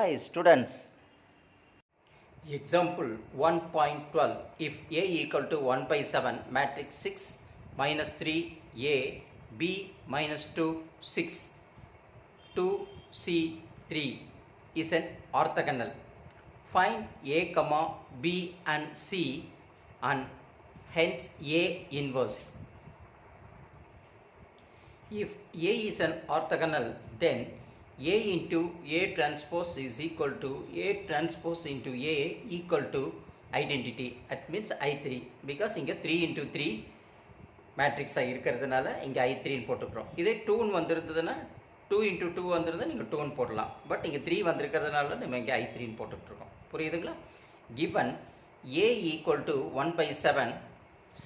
Hi students, example 1.12. If A equal to 1 by 7, matrix 6 minus 3 A, B minus 2 6 2 C 3 is an orthogonal. Find A comma B and C and hence A inverse. If A is an orthogonal, then A into A transpose is equal to A transpose into A equal to identity. That means I3 because இங்கே 3 into 3 மேட்ரிக்ஸாக இருக்கிறதுனால இங்கே I3 போட்டுக்கிறோம். இதே 2 வந்துருந்ததுன்னா 2 into 2 வந்துருந்தா நீங்கள் 2 போடலாம். But இங்கே 3 வந்திருக்கிறதுனால நம்ம இங்கே I3 போட்டுட்ருக்கோம். புரியுதுங்களா? Given A equal to 1 by 7,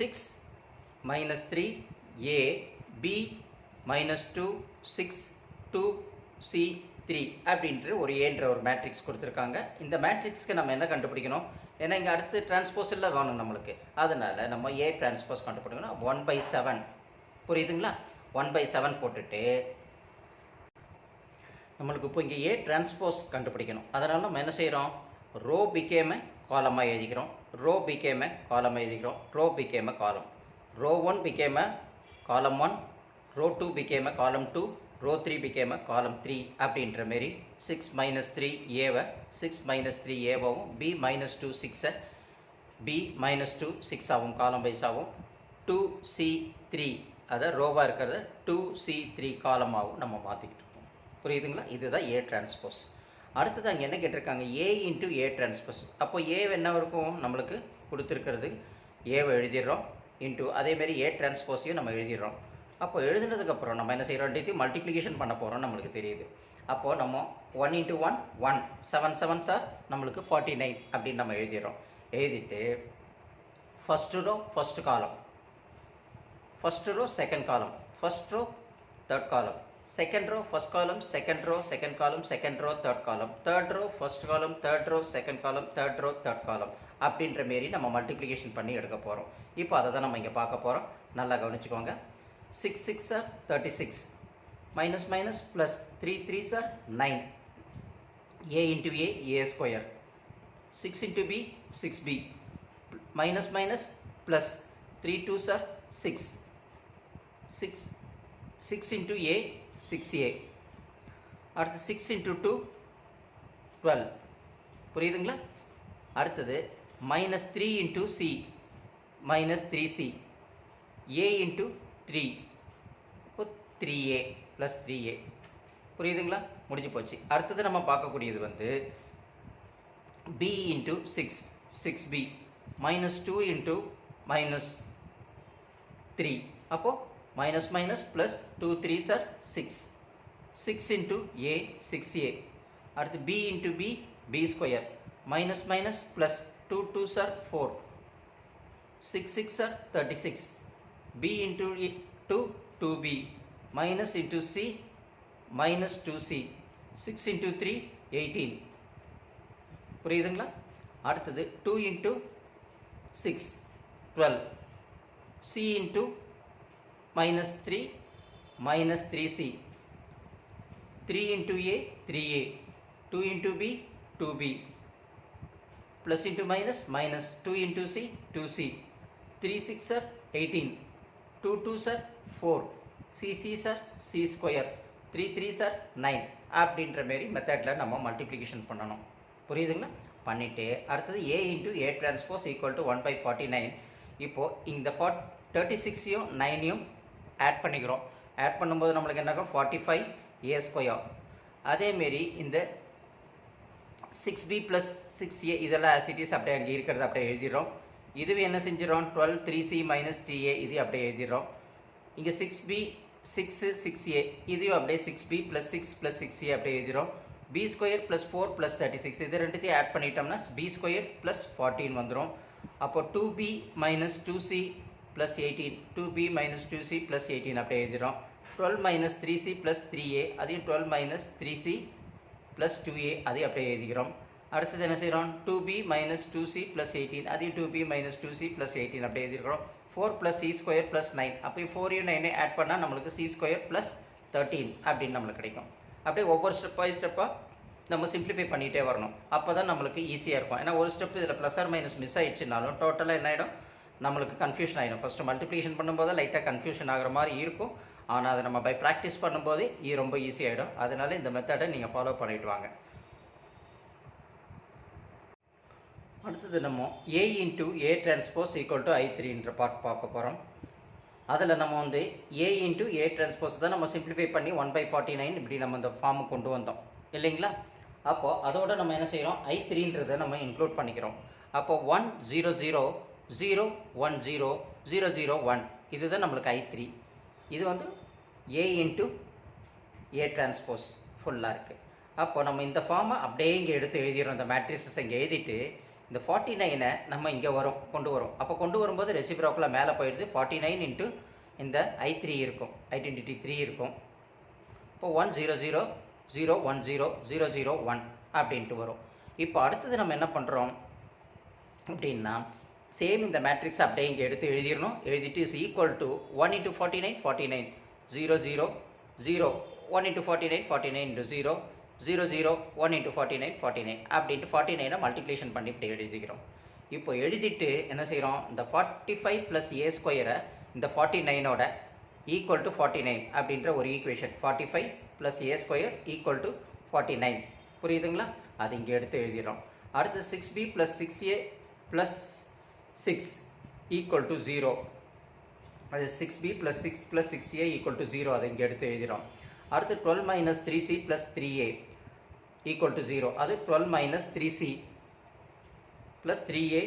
6 minus 3 A, B minus 2 6 2 C3 அப்படின்ற ஒரு ஏன்ற ஒரு மேட்ரிக்ஸ் கொடுத்துருக்காங்க. இந்த மேட்ரிக்ஸ்க்கு நம்ம என்ன கண்டுபிடிக்கணும்? ஏன்னா இங்கே அடுத்து டிரான்ஸ்போஸ் எல்லாம் வேணும் நம்மளுக்கு. அதனால் நம்ம ஏ டிரான்ஸ்போஸ் கண்டுபிடிக்கணும். 1 by 7 புரியுதுங்களா? 1 by 7 போட்டுட்டு நம்மளுக்கு இப்போ இங்கே ஏ டிரான்ஸ்போஸ் கண்டுபிடிக்கணும். அதனால் நம்ம என்ன செய்கிறோம்? ரோ பிகேமை காலமாக எழுதிக்கிறோம். ரோ பிகேமை காலமாக எழுதிக்கிறோம். ரோ பிகேமை காலம். ரோ 1 பிகேமை காலம் 1, row 2 became a column 2, row 3 became a column 3 அப்படின்ற மாரி 6 minus 3 ஏவை 6 minus 3 ஏவாகவும் b minus 2 6 b minus 2 6 ஆகும், காலம் வைஸ் ஆகும். 2c3 அதை ரோவாக இருக்கிறத 2c3 காலம் ஆகும் நம்ம மாற்றிக்கிட்டு இருக்கோம். புரியுதுங்களா? இதுதான் ஏ டிரான்ஸ்போஸ். அடுத்தது அங்கே என்ன கேட்டிருக்காங்க? A into A transpose. அப்போ ஏ என்ன இருக்கும் நம்மளுக்கு கொடுத்துருக்கிறது? ஏவை எழுதிடுறோம் இன்ட்டு அதேமாரி ஏ டிரான்ஸ்போஸையும் நம்ம எழுதிடுறோம். அப்போ எழுதுனதுக்கப்புறம் நம்ம என்ன செய்கிறோம்? ரெண்டுத்தையும் மல்டிப்ளிகேஷன் பண்ண போகிறோம். நம்மளுக்கு தெரியுது. அப்போது நம்ம 1 into 1 1 7 7 சார் நம்மளுக்கு 49 அப்படின்னு நம்ம எழுதிடுறோம். எழுதிட்டு first row first column, first row second column, first row third column, second row first column, second row second column, second row third column, third row first column, third row second column, third row third column அப்படின்ற மாரி நம்ம multiplication பண்ணி எடுக்க போகிறோம். இப்போ அதை தான் நம்ம இங்கே பார்க்க போகிறோம். நல்லா கவனிச்சுக்கோங்க. 6 6 are 36, minus minus plus 3 3s are 9, a into a square, 6 into b 6b, minus minus plus 3 2s are 6, 6 into a 6a, அடுத்து 6 into 2 12. புரியுதுங்களா? அடுத்தது minus 3 into c minus 3c, a into 3 இப்போ 3a ப்ளஸ் 3a. புரியுதுங்களா? முடிஞ்சு போச்சு. அடுத்தது நம்ம பார்க்கக்கூடியது வந்து b into 6 6b minus 2 into minus 3. அப்போது minus minus plus 2 3 sir 6 6 into a 6a. அடுத்து b into b b square minus minus plus 2 2 sir 4 6 6 sir 36, b into 2 2b minus into c minus 2c, 6 into 3 18. புரியுதுங்களா? அடுத்தது 2 into 6 12, c into minus 3 minus 3c, 3 into a 3a, 2 into b 2b, plus into minus minus 2 into c 2c, 3 6 are 18, 2 2s are 4, c are c square, 3 3s are 9 அப்படின்ற மாரி மெத்தடில் நம்ம multiplication பண்ணணும். புரியுதுங்களா? பண்ணிவிட்டு அடுத்தது a into A transpose equal to 1 by 49. இப்போது இந்த 36யும் 9யும் ஆட் பண்ணிக்கிறோம். ஆட் பண்ணும்போது நம்மளுக்கு என்ன ஆகும்? 45 a ஸ்கொயர். அதேமாரி இந்த 6b ப்ளஸ் 6a இதெல்லாம் ஆசிட்டிஸ் அப்படியே அங்கே இருக்கிறது அப்படியே எழுதிடுறோம். இதுவே என்ன செஞ்சிடறோம்? 12 3c மைனஸ் 3a இது அப்படியே எழுதிடுறோம். இங்கே 6b 6 6a இதையும் அப்படியே 6b ப்ளஸ் 6 ப்ளஸ் 6a அப்படியே எழுதிடும். b ஸ்கொயர் ப்ளஸ் 4 ப்ளஸ் 36 இது ரெண்டுத்தையும் ஆட் பண்ணிட்டோம்னா b ஸ்கொயர் ப்ளஸ் 14 வந்துடும். அப்போ 2b minus 2c plus 18, 2b minus 2c plus 18 அப்படியே எழுதிடும். 12 மைனஸ் 3c ப்ளஸ் 3a அதையும் 12 மைனஸ் 3c ப்ளஸ் 2a அதையும் அப்படியே எழுதிக்கிறோம். அடுத்தது என்ன செய்கிறோம்? 2b மைனஸ் 2c ப்ளஸ் 18 அதையும் 2b மைனஸ் 2c ப்ளஸ் 18 அப்படியே எழுதிக்கிறோம். 4 ப்ளஸ் c ஸ்கொயர் ப்ளஸ் 9 அப்போ 4யும் 9 ஆட் பண்ணால் நம்மளுக்கு c ஸ்கொயர் ப்ளஸ் 13 அப்படின்னு நம்மளுக்கு கிடைக்கும். அப்படியே ஒவ்வொரு ஸ்டெப் பை ஸ்டெப்பாக நம்ம சிம்பிளிஃபை பண்ணிகிட்டே வரணும். அப்போ தான் நம்மளுக்கு ஈஸியாக இருக்கும். ஏன்னா ஒரு ஸ்டெப் இதில் ப்ளஸ் ஆர் மைனஸ் மிஸ் ஆகிடுச்சுனாலும் டோட்டலாக என்ன ஆகிடும், நம்மளுக்கு கன்ஃபியூஷன் ஆகிடும். ஃபஸ்ட்டு மல்டிப்ளிகேஷன் பண்ணும்போது லைட்டாக கன்ஃபியூஷன் ஆகிற மாதிரி இருக்கும். ஆனால் அதை நம்ம பை ப்ராக்டிஸ் பண்ணும்போது இது ரொம்ப ஈஸியாகிடும். அதனால் இந்த மெத்தடை நீங்கள் ஃபாலோ பண்ணிட்டு வாங்க. அடுத்தது நம்ம A into A transpose equal to I3ன்ற பார்ட் பார்க்க போகிறோம். அதில் நம்ம வந்து A இன்ட்டு A டிரான்ஸ்போஸ் தான் நம்ம சிம்பிளிஃபை பண்ணி 1/49 இப்படி நம்ம இந்த ஃபார்முக்கு கொண்டு வந்தோம் இல்லைங்களா. அப்போது அதோட நம்ம என்ன செய்கிறோம், I3ன்றதை நம்ம இன்க்ளூட் பண்ணிக்கிறோம். அப்போது 1 0 0 0 1 0 0 0 1 இதுதான் நம்மளுக்கு I3. இது வந்து A இன்ட்டு A டிரான்ஸ்போஸ் ஃபுல்லாக இருக்குது. அப்போ நம்ம இந்த ஃபார்மை அப்படியே இங்கே எடுத்து எழுதிடுறோம். இந்த மேட்ரிக்ஸஸ் இங்கே எழுதிட்டு இந்த 49 நம்ம இங்கே கொண்டு வரோம். அப்போ கொண்டு வரும்போது ரெசிப்ரோக்கில் மேலே போயிடுது. 49 இன்ட்டு இந்த I3 இருக்கும், ஐடென்டிட்டி 3 இருக்கும். இப்போ 1 0 0 0 1 0 0 0 1 அப்படின்ட்டு வரும். இப்போ அடுத்தது நம்ம என்ன பண்ணுறோம் அப்படின்னா, சேம் இந்த மேட்ரிக்ஸ் அப்படியே இங்கே எடுத்து எழுதிடணும். எழுதிட்டு is equal to 1 into 49 49 0 0 0 1 into 49 49 into 0 0 0 1 into 49 49 அப்படின்ட்டு 49 மல்டிப்ளிகேஷன் பண்ணி இப்படி எழுதிக்கிறோம். இப்போ எழுதிட்டு என்ன செய்கிறோம், இந்த 45 ப்ளஸ் A ஸ்கொயரை இந்த 49ஓட ஈக்குவல் டு 49 அப்படின்ற ஒரு equation, 45 plus A square equal to 49 புரியுதுங்களா. அது இங்கே எடுத்து எழுதிடுறோம். அடுத்து 6B plus 6A plus 6 equal to 0. அது 6B plus 6 plus 6A equal to 0 அதை இங்கே எடுத்து எழுதிடும். அடுத்து 12 minus 3C plus 3A equal to 0. அது 12 minus 3C plus 3A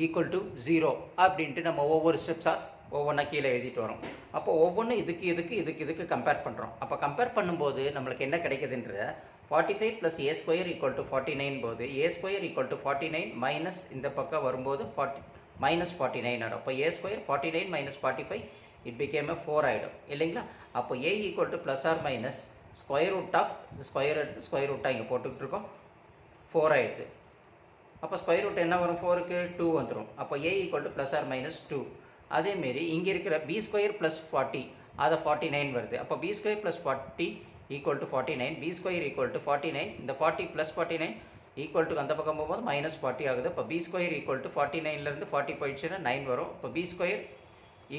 equal to 0 அப்படின்ட்டு நம்ம ஒவ்வொரு ஸ்டெப்ஸாக ஒவ்வொன்றா கீழே எழுதிட்டு வரோம். அப்போ ஒவ்வொன்றும் இதுக்கு கம்பேர் பண்ணுறோம். அப்போ கம்பேர் பண்ணும்போது நம்மளுக்கு என்ன கிடைக்குதுன்றத 45 plus A square equal to 49 போது A square equal to 49 minus இந்த பக்கம் வரும்போது மைனஸ் 49 ஆகிடும். அப்போ A square 49 minus 45 it became a 4 ஆகிடும் இல்லைங்களா. அப்போ A equal to plus or minus square root of square எடுத்து ஸ்கொயர் ரூட்டாக இங்கே போட்டுக்கிட்டு இருக்கோம், 4 ஆகிடுது. அப்போ ஸ்கொயர் ரூட் என்ன வரும், 4க்கு 2 வந்துடும். அப்போ A equal to plus or minus 2. அதேமாரி இங்கே இருக்கிற B ஸ்கொயர் ப்ளஸ் 40 அதை 49 வருது. அப்போ B square plus 40 equal to 49, B square equal to 49, இந்த 40 ப்ளஸ் 49 ஈக்குவல் டு அந்த பக்கம் போகும்போது மைனஸ் 40 ஆகுது. இப்போ B ஸ்கொயர் ஈக்குவல் டு 49லேருந்து 40 போயிடுச்சுன்னா 9 வரும். இப்போ B square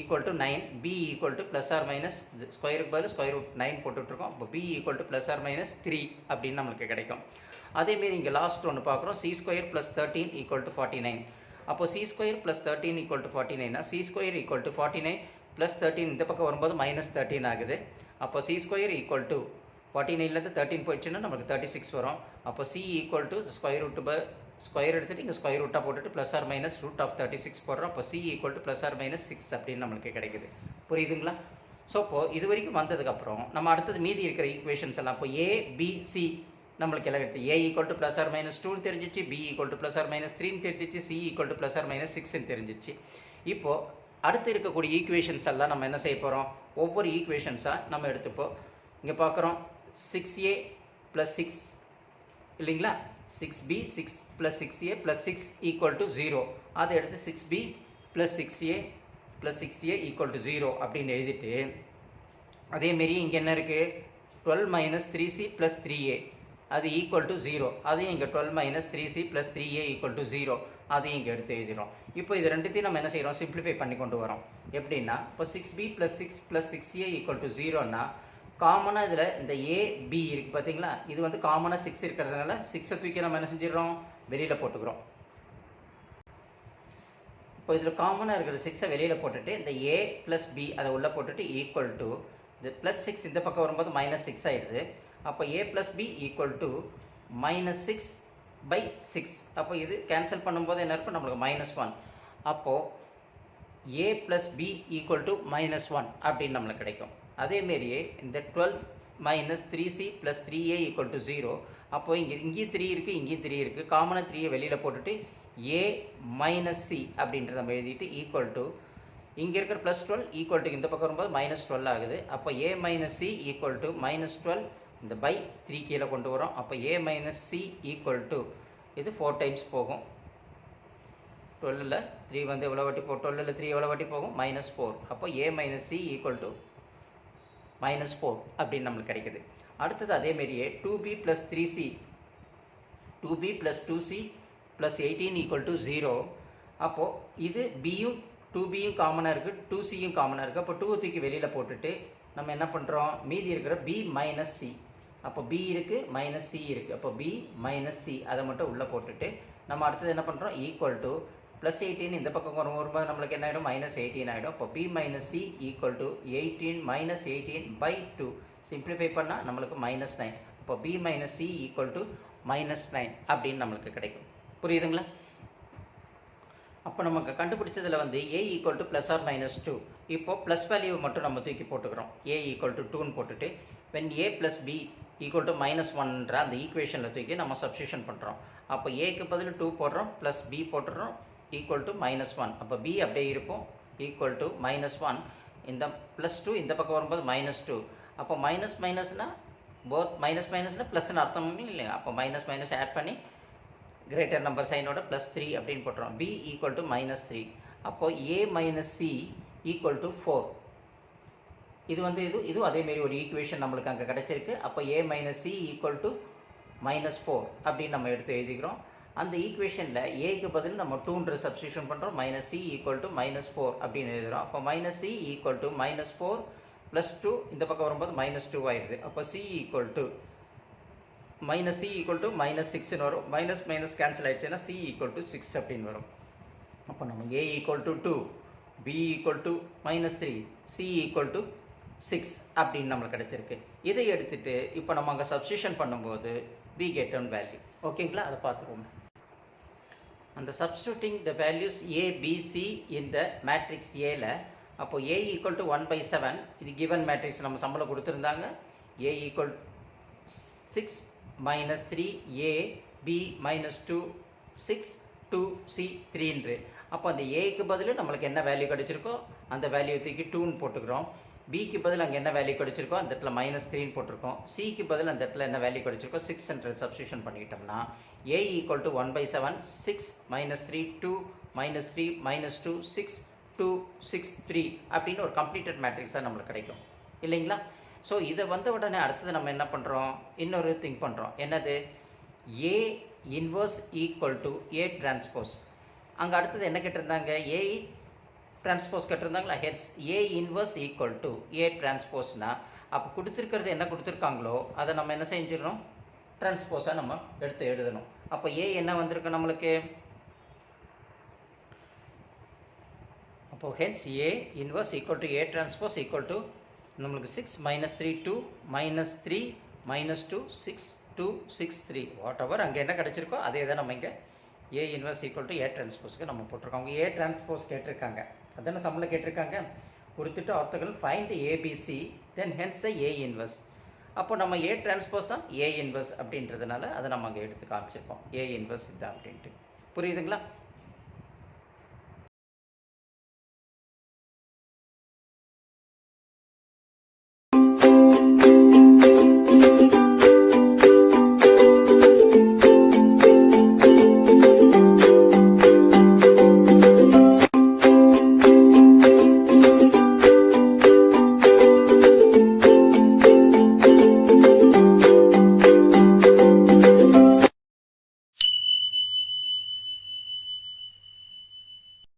equal to 9, B equal to plus or minus ஸ்கொயருக்கு பதில் ஸ்கொயர் ரூட் 9 போட்டுட்ருக்கோம். இப்போ B equal to plus or minus 3 அப்படின்னு நம்மளுக்கு கிடைக்கும். அதேமாரி இங்கே லாஸ்ட் ஒன்று பார்க்குறோம், C square plus 13 equal to 49. அப்போ C square plus 13 equal to 49னா C square equal to 49 plus 13 இந்த பக்கம் வரும்போது மைனஸ் 13 ஆகுது. அப்போ C ஸ்கொயர் ஈக்குவல் டு 49லேருந்து 13 போயிடுச்சுன்னா நமக்கு 36 வரும். அப்போ C equal to square root square எடுத்துகிட்டு இங்கே ஸ்கொயர் ரூட்டாக போட்டுட்டு plus or minus root of 36 போடுறோம். அப்போ C equal to plus or minus 6 அப்படின்னு நம்மளுக்கு கிடைக்குது. புரியுதுங்களா. ஸோ இப்போது இது வரைக்கும் வந்ததுக்கப்புறம் நம்ம அடுத்தது மீதி இருக்கிற ஈக்குவேஷன்ஸ் எல்லாம் இப்போ A B C நம்மளுக்கு எல்லாம் எடுத்து A equal to plus or minus 2 தெரிஞ்சிச்சு, B equal to plus or minus 3 தெரிஞ்சிச்சு, C equal to plus or minus 6 தெரிஞ்சிச்சு. இப்போது அடுத்து இருக்கக்கூடிய ஈக்குவேஷன்ஸ் எல்லாம் நம்ம என்ன செய்ய போகிறோம், ஒவ்வொரு ஈக்குவேஷன்ஸாக நம்ம எடுத்துப்போம். இங்கே பார்க்குறோம் 6A ப்ளஸ் 6 இல்லைங்களா, 6B 6 plus 6A plus 6 equal to 0. அதை எடுத்து 6B plus 6A plus 6A equal to 0 அப்படின்னு எழுதிட்டு, அதேமாரி இங்கே என்ன இருக்குது 12 மைனஸ் 3C ப்ளஸ் 3A அது ஈக்குவல் டு 0. அதையும் இங்கே 12 minus 3C plus 3A equal to 0 அதையும் இங்கே எடுத்து எழுதிடும். இப்போ இது ரெண்டுத்தையும் நம்ம என்ன செய்கிறோம், சிம்பிளிஃபை பண்ணி கொண்டு வரோம். எப்படின்னா இப்போ 6B plus 6 plus 6A equal to 0னா காமனாக இதில் இந்த AB இருக்குது பார்த்தீங்களா, இது வந்து காமனாக 6 இருக்கிறதுனால 6 தூக்கி நம்ம என்ன செஞ்சிடறோம், வெளியில் போட்டுக்கிறோம். இப்போ இதில் காமனாக இருக்கிற 6 வெளியில் போட்டுட்டு இந்த A ப்ளஸ் B அதை உள்ளே போட்டுட்டு ஈக்குவல் டு இது ப்ளஸ் 6 இந்த பக்கம் வரும்போது மைனஸ் 6 ஆகிடுது. அப்போ A plus B equal to minus 6/6. அப்போ இது கேன்சல் பண்ணும்போது என்ன இருக்கும், நம்மளுக்கு -1. அப்போது A plus B equal to -1 அப்படின்னு நம்மளுக்கு கிடைக்கும். அதேமாரியே இந்த 12 minus 3C plus 3A equal to 0. அப்போது இங்கேயும் 3 இருக்குது, இங்கேயும் 3 இருக்குது, காமனாக 3யை வெளியில் போட்டுட்டு A மைனஸ் C அப்படின்றத நம்ம எழுதிட்டு ஈக்குவல் டு இங்கே இருக்கிற ப்ளஸ் 12 ஈக்குவல் டு இந்த பக்கம் வரும்போது -12 ஆகுது. அப்போ A minus C equal to -12 இந்த பை 3 கீழே கொண்டு வரோம். அப்போ A minus C equal to இது 4 டைம்ஸ் போகும். 12ல் 3 வந்து எவ்வளோ வாட்டி 12ல் 3 எவ்வளோ வாட்டி போகும், -4. அப்போ A minus C equal to -4 அப்படின்னு நம்மளுக்கு கிடைக்குது. அடுத்தது அதேமாரியே 2B plus 3C 2b plus 2c plus 18 equal to 0. அப்போது இது பியும் 2bயும் காமனாக இருக்குது, 2cயும் காமனாக இருக்குது. அப்போ 2 தூக்கி வெளியில் போட்டுட்டு நம்ம என்ன பண்ணுறோம், மீதி இருக்கிற b மைனஸ் சி. அப்போ b இருக்குது மைனஸ் சி இருக்குது. அப்போ b மைனஸ் சி அதை மட்டும் உள்ளே போட்டுட்டு நம்ம அடுத்தது என்ன பண்ணுறோம், ஈக்குவல் டு ப்ளஸ் 18 இந்த பக்கம் வரும்போது நம்மளுக்கு என்ன ஆகிடும், மைனஸ் 18 ஆகிடும். அப்போ b minus C equal to 18 minus 18 by 2. Simplify பண்ணால் நம்மளுக்கு மைனஸ் 9. அப்போ b minus C equal to minus 9 அப்படின்னு நம்மளுக்கு கிடைக்கும். புரியுதுங்களா? அப்போ நமக்கு கண்டுபிடிச்சதில் வந்து a equal to plus or minus 2. இப்போது ப்ளஸ் வேல்யூவை மட்டும் நம்ம தூக்கி போட்டுக்கிறோம். a ஈக்குவல் டு 2ன்னு போட்டுட்டு when a plus b equal to minus 1ன்ற அந்த ஈக்குவேஷனில் தூக்கி நம்ம சப்ஸ்டியூஷன் பண்ணுறோம். அப்போ ஏக்கு பதில் 2 போடுறோம், ப்ளஸ் b போட்டுறோம், ஈக்குவல் டு மைனஸ் 1. அப்போ b அப்படியே இருக்கும், ஈக்குவல் டு மைனஸ் 1. இந்த ப்ளஸ் 2 இந்த பக்கம் வரும்போது மைனஸ் 2. அப்போ மைனஸ் மைனஸ்னால் போத் மைனஸ் மைனஸ்னால் ப்ளஸ்ன்னு அர்த்தம் இல்லைங்க. அப்போ மைனஸ் மைனஸ் ஆட் பண்ணி கிரேட்டர் நம்பர் சைனோட ப்ளஸ் 3 அப்படின்னு போட்டுறோம். b equal to minus 3. அப்போது a minus C equal to 4. இது வந்து இதுவும் அதேமாரி ஒரு ஈக்குவேஷன் நம்மளுக்கு அங்கே கிடச்சிருக்கு. அப்போ a minus C equal to minus 4 அப்படின்னு நம்ம எடுத்து எழுதிக்கிறோம். அந்த ஈக்குவேஷனில் ஏக்கு பதில் நம்ம 2ன்ற சப்ஸ்டியூஷன் பண்ணுறோம், minus C equal to minus 4 அப்படின்னு எழுதுகிறோம். அப்போ minus C equal to minus 4 plus 2 இந்த பக்கம் வரும்போது மைனஸ் 2 ஆகிடுது. அப்போ C equal to minus C equal to minus 6ன்னு வரும். மைனஸ் மைனஸ் கேன்சல் ஆகிடுச்சுன்னா சி ஈக்குவல் டு 6 அப்படின்னு வரும். அப்போ நம்ம a equal to 2, b equal to minus 3, c equal to 6 அப்படின்னு நம்மளுக்கு கிடச்சிருக்கு. இதை எடுத்துகிட்டு இப்போ நம்ம அங்கே சப்ஸ்டியூஷன் பண்ணும்போது we get on value. ஓகேங்களா? அதை பார்த்துருவோம். அந்த substituting the values a b c in the matrix a ல அப்போ a ஈக்குவல் டு 1/7 இது given matrix நம்ம சம்பளம் கொடுத்துருந்தாங்க. a equal 6 minus 3 a b minus 2 6 2 c 3. அப்போ அந்த ஏக்கு பதில் நம்மளுக்கு என்ன வேல்யூ கிடச்சிருக்கோ அந்த வேல்யூ தூக்கி 2ன்னு போட்டுக்கிறோம். பிக்கு பதில் அங்கே என்ன வேல்யூ கிடச்சிருக்கோ அந்த இடத்துல மைனஸ் 3ன்னு போட்டிருக்கோம். சிக்கு பதில் அந்த இடத்துல என்ன வேல்யூ கிடச்சிருக்கோ 6 சப்ஸ்டியூஷன் பண்ணிக்கிட்டோம்னா a equal to 1/7 6 minus 3 2 minus 3 minus 2 6 2 6 3 அப்படின்னு ஒரு கம்ப்ளீட்டட் மேட்ரிக்ஸாக நம்மளுக்கு கிடைக்கும் இல்லைங்களா? ஸோ இதை வந்த உடனே அடுத்தது நம்ம என்ன பண்ணுறோம், இன்னொரு திங்க் பண்ணுறோம். என்னது, a inverse equal to a transpose. அங்கே அடுத்தது என்ன கேட்டிருந்தாங்க, a டிரான்ஸ்போஸ் கேட்டிருந்தாங்களா. ஹெட்ஸ் a inverse equal to a டிரான்ஸ்போஸ்னால் அப்போ கொடுத்துருக்கிறது என்ன கொடுத்துருக்காங்களோ அதை நம்ம என்ன செஞ்சிடணும், டிரான்ஸ்போஸாக நம்ம எடுத்து எழுதணும். அப்போ a என்ன வந்திருக்கு நம்மளுக்கு, அப்போது hence a inverse equal to a transpose equal to நம்மளுக்கு 6 minus 3 2 minus 3 minus 2 6 2 6 3 what ever அங்கே என்ன கிடச்சிருக்கோ அதே தான் நம்ம இங்கே a inverse equal to a டிரான்ஸ்போஸ்க்கு நம்ம போட்டிருக்கோம். அவங்க a டிரான்ஸ்போஸ் கேட்டிருக்காங்க, அதான சம்பளம் கேட்டிருக்காங்க. கொடுத்துட்டு orthogonal find ABC then hence the a inverse. அப்போ நம்ம a டிரான்ஸ்போஸ் தான் a இன்வர்ஸ் அப்படின்றதுனால அதை நம்ம அங்கே எடுத்து காமிச்சிருக்கோம். a இன்வர்ஸ் இதுதான் அப்படின்ட்டு. புரியுதுங்களா?